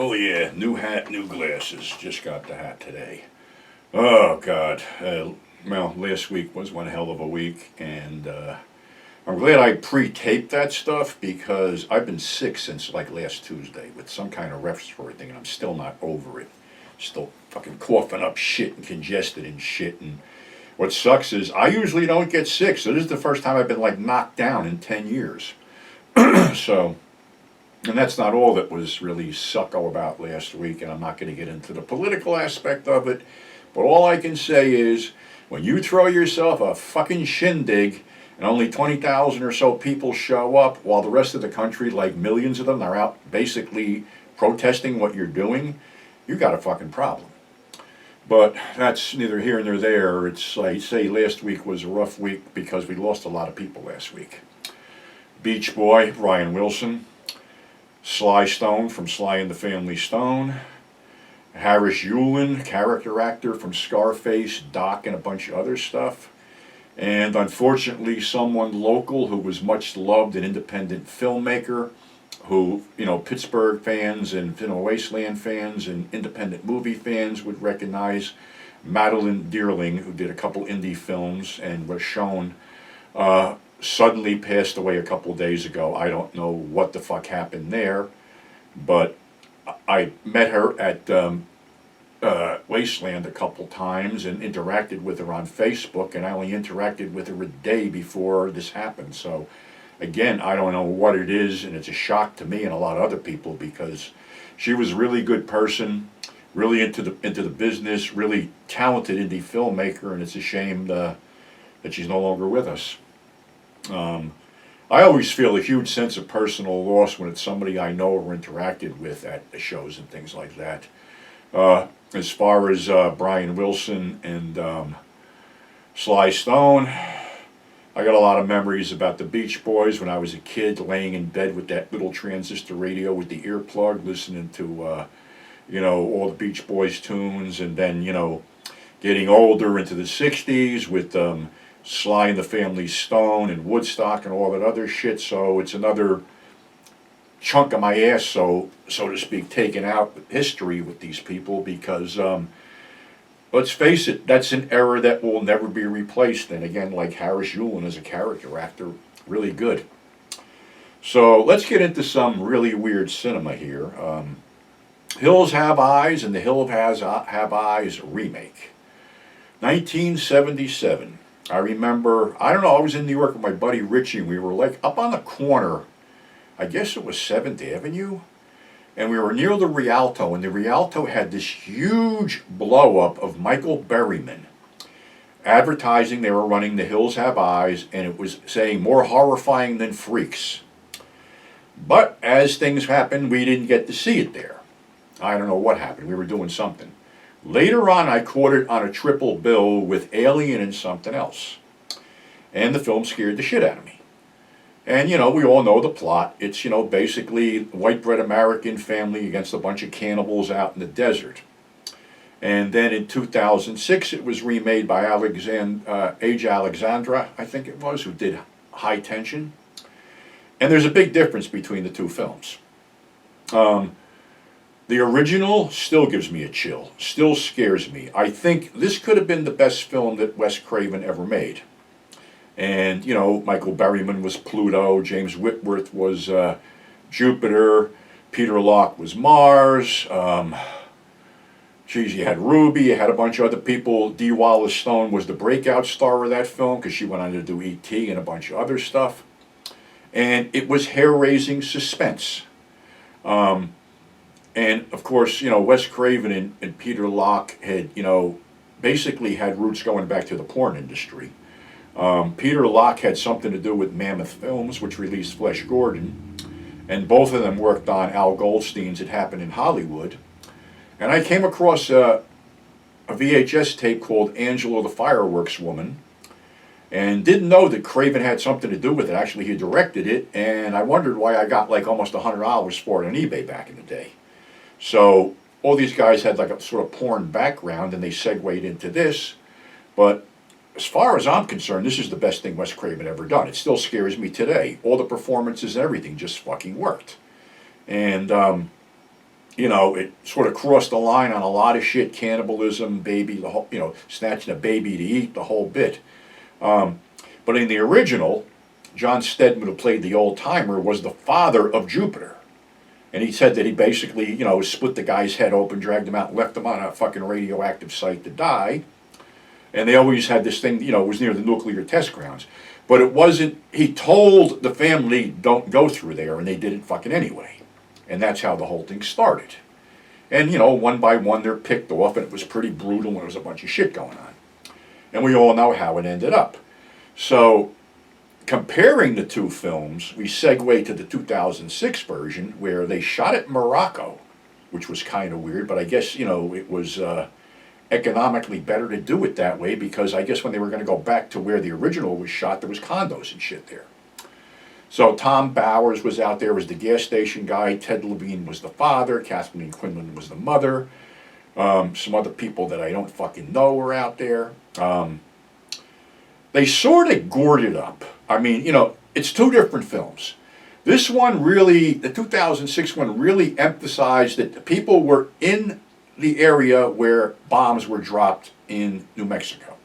Oh yeah, new hat, new glasses. Just got the hat today. Oh God. Well, last week was one hell of a week, and I'm glad I pre-taped that stuff because I've been sick since like last Tuesday with some kind of respiratory thing, and I'm still not over it. Still fucking coughing up shit and congested and shit. And what sucks is I usually don't get sick, so this is the first time I've been like knocked down in 10 years. So. And that's not all that was really sucko about last week, and I'm not going to get into the political aspect of it. But all I can say is, when you throw yourself a fucking shindig and only 20,000 or so people show up, while the rest of the country, like millions of them, are out basically protesting what you're doing, you got a fucking problem. But that's neither here nor there. It's like, say, last week was a rough week because we lost a lot of people last week. Beach Boy, Brian Wilson. Sly Stone from Sly and the Family Stone, Harris Yulin, character actor from Scarface, Doc, and a bunch of other stuff, and unfortunately someone local who was much loved, an independent filmmaker who, Pittsburgh fans and Wasteland fans and independent movie fans would recognize, Madeline Dearling, who did a couple indie films and was shown suddenly passed away a couple of days ago. I don't know what the fuck happened there, but I met her at Wasteland a couple times and interacted with her on Facebook, and I only interacted with her a day before this happened. So again, I don't know what it is, and it's a shock to me and a lot of other people because she was a really good person, really into the business, really talented indie filmmaker, and it's a shame that she's no longer with us. I always feel a huge sense of personal loss when it's somebody I know or interacted with at the shows and things like that. As far as Brian Wilson and Sly Stone, I got a lot of memories about the Beach Boys when I was a kid, laying in bed with that little transistor radio with the earplug, listening to all the Beach Boys tunes, and then getting older into the '60s with Sly and the Family Stone and Woodstock and all that other shit. So it's another chunk of my ass, so to speak, taken out with history with these people because let's face it, that's an era that will never be replaced. And again, like Harris Yulin as a character actor, really good. So let's get into some really weird cinema here. Hills Have Eyes and The Hill Have Eyes remake. 1977. I remember, I was in New York with my buddy Richie, and we were like up on the corner, I guess it was 7th Avenue, and we were near the Rialto, and the Rialto had this huge blow-up of Michael Berryman advertising they were running The Hills Have Eyes, and it was saying more horrifying than Freaks. But as things happened, we didn't get to see it there. I don't know what happened. We were doing something. Later on, I caught it on a triple bill with Alien and something else. And the film scared the shit out of me. And, we all know the plot. It's, basically white bread American family against a bunch of cannibals out in the desert. And then in 2006, it was remade by Age Alexandra, I think it was, who did High Tension. And there's a big difference between the two films. The original still gives me a chill, still scares me. I think this could have been the best film that Wes Craven ever made. And, Michael Berryman was Pluto, James Whitworth was Jupiter, Peter Locke was Mars, you had Ruby, you had a bunch of other people. Dee Wallace Stone was the breakout star of that film because she went on to do E.T. and a bunch of other stuff. And it was hair-raising suspense. And, of course, Wes Craven and Peter Locke had, basically had roots going back to the porn industry. Peter Locke had something to do with Mammoth Films, which released Flesh Gordon. And both of them worked on Al Goldstein's It Happened in Hollywood. And I came across a VHS tape called Angela the Fireworks Woman. And didn't know that Craven had something to do with it. Actually, he directed it. And I wondered why I got like almost $100 for it on eBay back in the day. So all these guys had like a sort of porn background, and they segued into this. But as far as I'm concerned, this is the best thing Wes Craven ever done. It still scares me today. All the performances and everything just fucking worked. And it sort of crossed the line on a lot of shit, cannibalism, baby, the whole, snatching a baby to eat, the whole bit. But in the original, John Stedman, who played the old timer, was the father of Jupiter. And he said that he basically, split the guy's head open, dragged him out, and left him on a fucking radioactive site to die. And they always had this thing, it was near the nuclear test grounds. But it wasn't, he told the family, don't go through there, and they did it fucking anyway. And that's how the whole thing started. And, one by one they're picked off, and it was pretty brutal, and there was a bunch of shit going on. And we all know how it ended up. So, comparing the two films, we segue to the 2006 version, where they shot it in Morocco, which was kind of weird, but I guess, it was economically better to do it that way, because I guess when they were going to go back to where the original was shot, there was condos and shit there. So Tom Bowers was out there as the gas station guy, Ted Levine was the father, Kathleen Quinlan was the mother, some other people that I don't fucking know were out there. They sort of gored it up. I mean, it's two different films. This one really, the 2006 one, really emphasized that the people were in the area where bombs were dropped in New Mexico,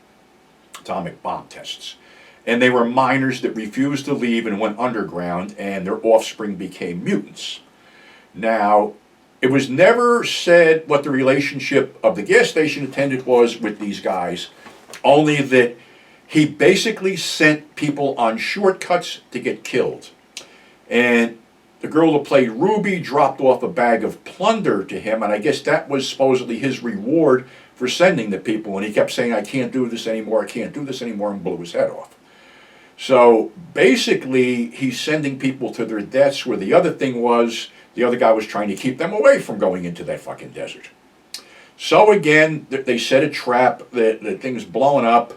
atomic bomb tests. And they were miners that refused to leave and went underground, and their offspring became mutants. Now, it was never said what the relationship of the gas station attendant was with these guys, only that he basically sent people on shortcuts to get killed. And the girl who played Ruby dropped off a bag of plunder to him, and I guess that was supposedly his reward for sending the people. And he kept saying, I can't do this anymore, I can't do this anymore, and blew his head off. So basically, he's sending people to their deaths, where the other thing was, the other guy was trying to keep them away from going into that fucking desert. So again, they set a trap, the thing's blowing up,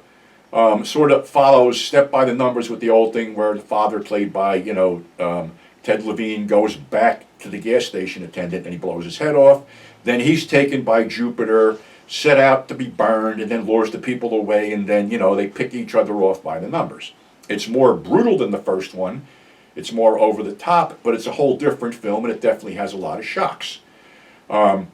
sort of follows step by the numbers with the old thing where the father, played by, Ted Levine, goes back to the gas station attendant and he blows his head off. Then he's taken by Jupiter, set out to be burned, and then lures the people away, and then, they pick each other off by the numbers. It's more brutal than the first one. It's more over the top, but it's a whole different film, and it definitely has a lot of shocks. I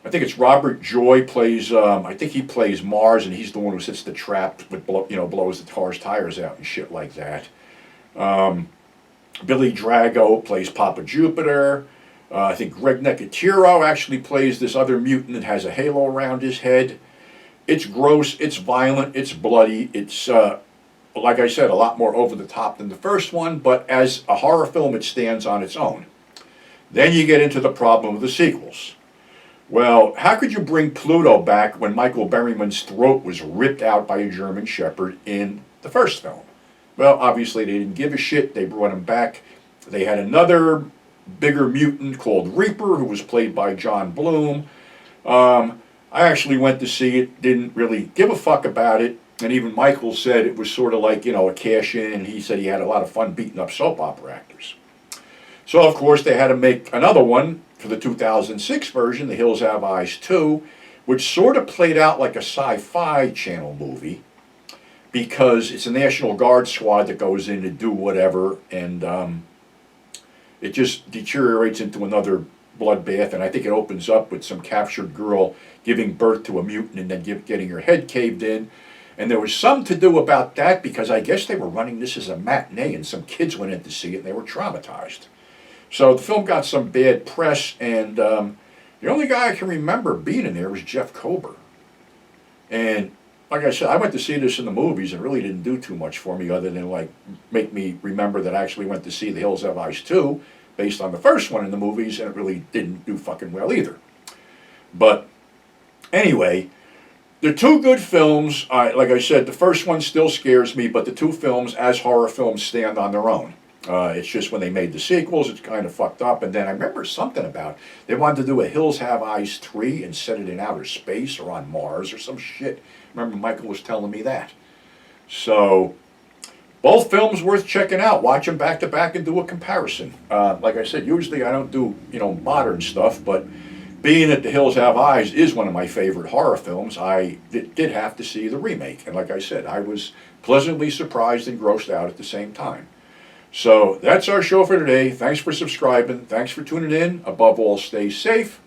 think it's Robert Joy plays, I think he plays Mars, and he's the one who sets the trap, but blows the car's tires out and shit like that. Billy Drago plays Papa Jupiter. I think Greg Nicotero actually plays this other mutant that has a halo around his head. It's gross, it's violent, it's bloody, it's, like I said, a lot more over the top than the first one, but as a horror film, it stands on its own. Then you get into the problem of the sequels. Well, how could you bring Pluto back when Michael Berryman's throat was ripped out by a German Shepherd in the first film? Well, obviously they didn't give a shit. They brought him back. They had another bigger mutant called Reaper, who was played by John Bloom. I actually went to see it, didn't really give a fuck about it. And even Michael said it was sort of like, a cash-in, and he said he had a lot of fun beating up soap opera actors. So, of course, they had to make another one for the 2006 version, The Hills Have Eyes 2, which sort of played out like a sci-fi channel movie, because it's a National Guard squad that goes in to do whatever, and it just deteriorates into another bloodbath, and I think it opens up with some captured girl giving birth to a mutant and then getting her head caved in. And there was some to do about that, because I guess they were running this as a matinee, and some kids went in to see it, and they were traumatized. So the film got some bad press, and the only guy I can remember being in there was Jeff Kober. And like I said, I went to see this in the movies, and it really didn't do too much for me, other than make me remember that I actually went to see The Hills Have Eyes 2, based on the first one in the movies, and it really didn't do fucking well either. But anyway, they're two good films. Like I said, the first one still scares me, but the two films as horror films stand on their own. It's just when they made the sequels, it's kind of fucked up. And then I remember something about, they wanted to do a Hills Have Eyes 3 and set it in outer space or on Mars or some shit. I remember Michael was telling me that. So, both films worth checking out. Watch them back to back and do a comparison. Like I said, usually I don't do, modern stuff, but being that The Hills Have Eyes is one of my favorite horror films, I did have to see the remake. And like I said, I was pleasantly surprised and grossed out at the same time. So that's our show for today. Thanks for subscribing. Thanks for tuning in. Above all, stay safe.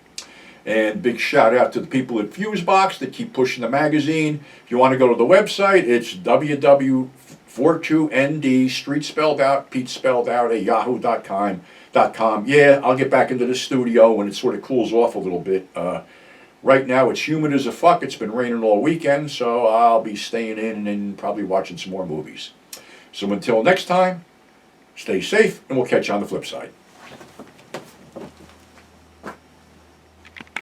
And big shout out to the people at Fusebox that keep pushing the magazine. If you want to go to the website, it's www.42nd, street spelled out, Pete spelled out, at yahoo.com. Yeah, I'll get back into the studio when it sort of cools off a little bit. Right now it's humid as a fuck. It's been raining all weekend, so I'll be staying in and probably watching some more movies. So until next time, stay safe, and we'll catch you on the flip side.